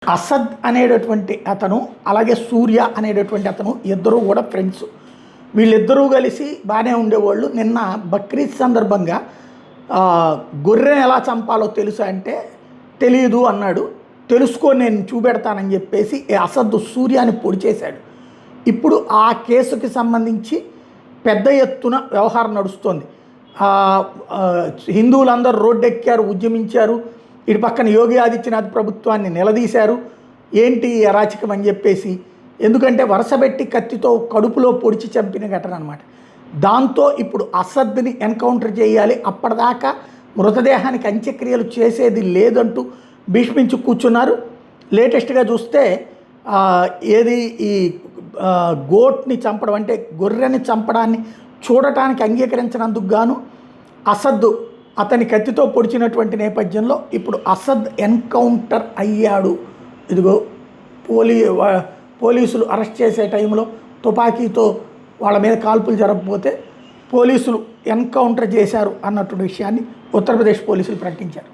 అసద్ అనేటటువంటి అతను అలాగే సూర్య అనేటటువంటి అతను ఇద్దరూ కూడా ఫ్రెండ్స్. వీళ్ళిద్దరూ కలిసి బాగానే ఉండేవాళ్ళు. నిన్న బక్రీద్ సందర్భంగా గొర్రెని ఎలా చంపాలో తెలుసా అంటే తెలియదు అన్నాడు. తెలుసుకొని నేను చూపెడతానని చెప్పేసి అసద్ సూర్యాని పొడి చేశాడు. ఇప్పుడు ఆ కేసుకి సంబంధించి పెద్ద ఎత్తున వ్యవహారం నడుస్తోంది. హిందువులందరూ రోడ్డెక్కారు, ఉద్యమించారు. ఇటు పక్కన యోగి ఆదిత్యనాథ్ ప్రభుత్వాన్ని నిలదీశారు. ఏంటి అరాచకం అని చెప్పేసి. ఎందుకంటే వరుసబెట్టి కత్తితో కడుపులో పొడిచి చంపిన ఘటన అనమాట. దాంతో ఇప్పుడు అసద్ని ఎన్కౌంటర్ చేయాలి, అప్పటిదాకా మృతదేహానికి అంత్యక్రియలు చేసేది లేదంటూ భీష్మించి కూర్చున్నారు. లేటెస్ట్గా చూస్తే ఏది ఈ గోట్ని చంపడం అంటే గొర్రెని చంపడాన్ని చూడటానికి అంగీకరించినందుకు గాను అసద్ అతని కత్తితో పొడిచినటువంటి నేపథ్యంలో ఇప్పుడు అసద్ ఎన్కౌంటర్ అయ్యాడు. ఇదిగో పోలీసులు అరెస్ట్ చేసే టైంలో తుపాకీతో వాళ్ళ మీద కాల్పులు జరగకపోతే పోలీసులు ఎన్కౌంటర్ చేశారు అన్నటువంటి విషయాన్ని ఉత్తరప్రదేశ్ పోలీసులు ప్రకటించారు.